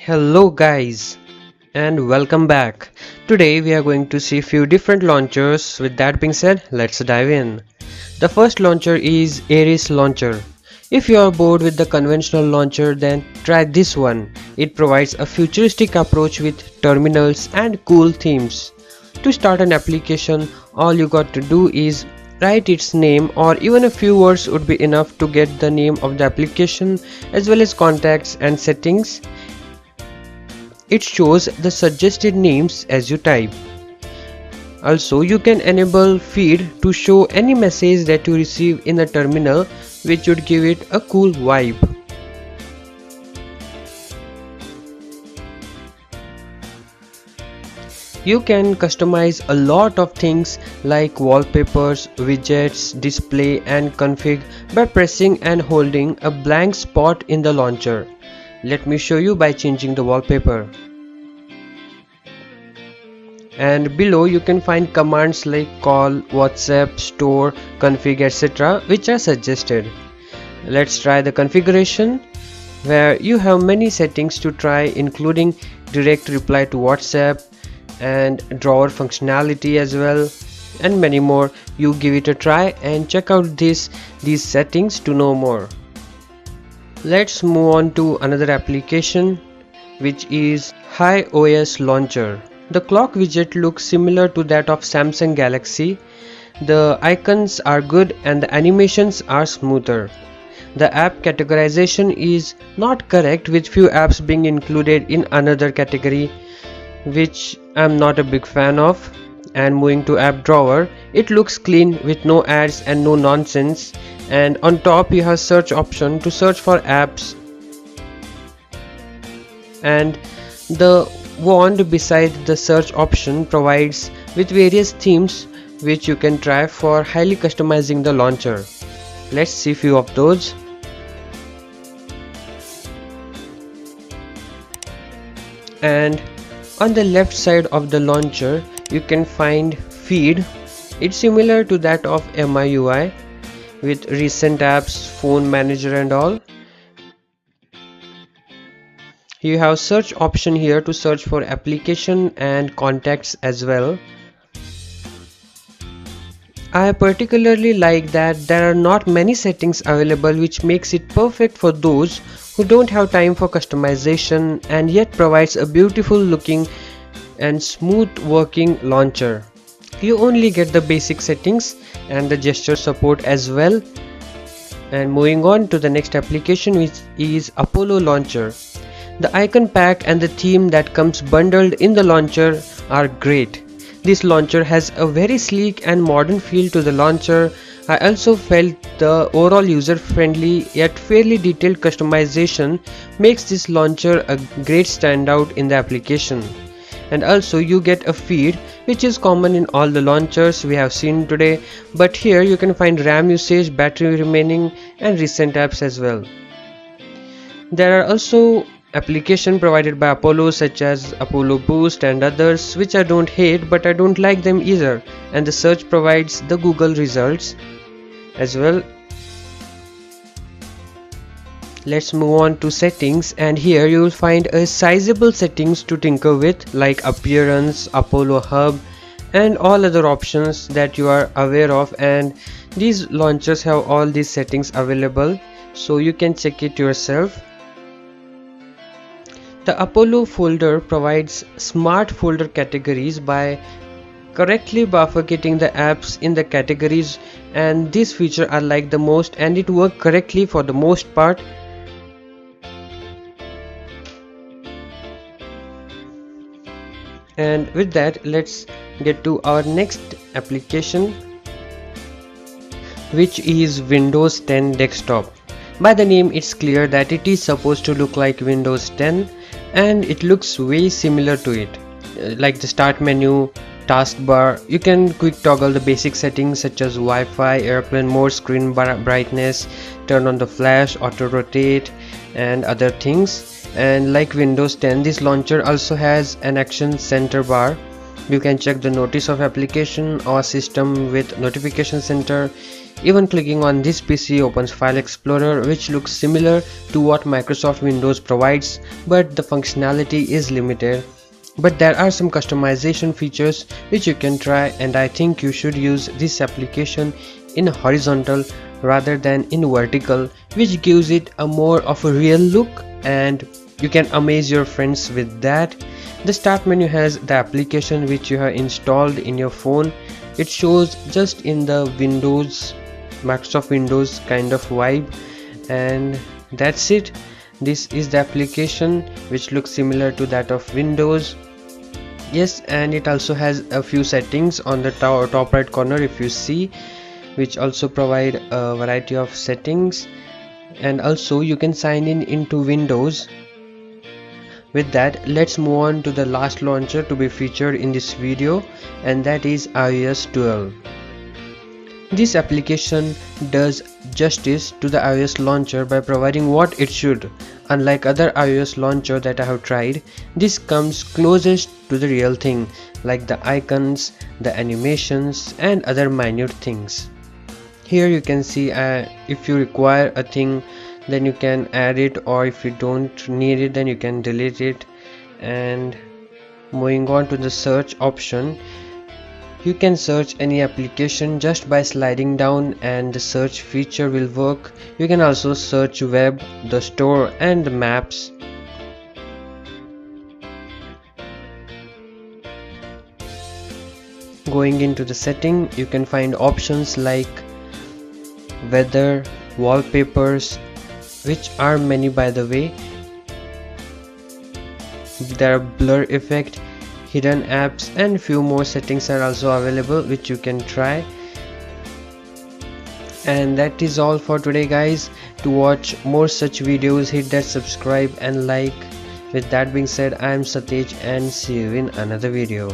Hello guys and welcome back. Today we are going to see few different launchers. With that being said, let's dive in. The first launcher is Aris launcher. If you are bored with the conventional launcher, then try this one. It provides a futuristic approach with terminals and cool themes. To start an application, all you got to do is write its name, or even a few words would be enough to get the name of the application as well as contacts and settings. It shows the suggested names as you type. Also, you can enable feed to show any message that you receive in the terminal, which would give it a cool vibe. You can customize a lot of things like wallpapers, widgets, display and config by pressing and holding a blank spot in the launcher. Let me show you by changing the wallpaper. And below you can find commands like call, WhatsApp, store, config, etc. which are suggested. Let's try the configuration, where you have many settings to try, including direct reply to WhatsApp and drawer functionality as well, and many more. You give it a try and check out these settings to know more. Let's move on to another application, which is HiOS launcher. The clock widget looks similar to that of Samsung Galaxy. The icons are good and the animations are smoother. The app categorization is not correct, with few apps being included in another category, which I'm not a big fan of. And moving to app drawer, it looks clean with no ads and no nonsense. And on top you have search option to search for apps, and the wand beside the search option provides with various themes which you can try for highly customizing the launcher. Let's see few of those. And on the left side of the launcher you can find feed. It's similar to that of MIUI with recent apps, phone manager and all. You have search option here to search for application and contacts as well. I particularly like that there are not many settings available, which makes it perfect for those who don't have time for customization and yet provides a beautiful looking and smooth working launcher. You only get the basic settings and the gesture support as well. And moving on to the next application, which is Apollo launcher. The icon pack and the theme that comes bundled in the launcher are great. This launcher has a very sleek and modern feel to the launcher. I also felt the overall user friendly yet fairly detailed customization makes this launcher a great standout in the application. And also you get a feed, which is common in all the launchers we have seen today, but here you can find RAM usage, battery remaining and recent apps as well. There are also applications provided by Apollo such as Apollo Boost and others, which I don't hate, but I don't like them either. And the search provides the Google results as well. Let's move on to settings, and here you will find a sizable settings to tinker with, like appearance, Apollo hub and all other options that you are aware of, and these launchers have all these settings available, so you can check it yourself. The Apollo folder provides smart folder categories by correctly bifurcating the apps in the categories, and this feature I like the most, and it worked correctly for the most part. And with that, let's get to our next application, which is Windows 10 desktop. By the name it's clear that it is supposed to look like Windows 10, and it looks way similar to it. Like the start menu, taskbar, you can quick toggle the basic settings such as Wi-Fi, airplane mode, screen brightness, turn on the flash, auto rotate and other things. And like Windows 10, this launcher also has an action center bar. You can check the notice of application or system with notification center. Even clicking on this PC opens File Explorer, which looks similar to what Microsoft Windows provides, but the functionality is limited. But there are some customization features which you can try, and I think you should use this application in horizontal rather than in vertical, which gives it a more of a real look and you can amaze your friends with that. The start menu has the application which you have installed in your phone. It shows just in the Windows, Microsoft Windows kind of vibe, and that's it. This is the application which looks similar to that of Windows. Yes, and it also has a few settings on the top right corner if you see, which also provide a variety of settings, and also you can sign in into Windows. With that, let's move on to the last launcher to be featured in this video, and that is iOS 12. This application does justice to the iOS launcher by providing what it should. Unlike other iOS launcher that I have tried, this comes closest to the real thing, like the icons, the animations, and other minute things. Here you can see if you require a thing, then you can add it, or if you don't need it, then you can delete it. And moving on to the search option, you can search any application just by sliding down and the search feature will work. You can also search web, the store, and the maps. Going into the setting, you can find options like weather, wallpapers, which are many by the way. There are blur effect, hidden apps, and few more settings are also available which you can try. And that is all for today guys. To watch more such videos, hit that subscribe and like. With that being said, I am Satej and see you in another video.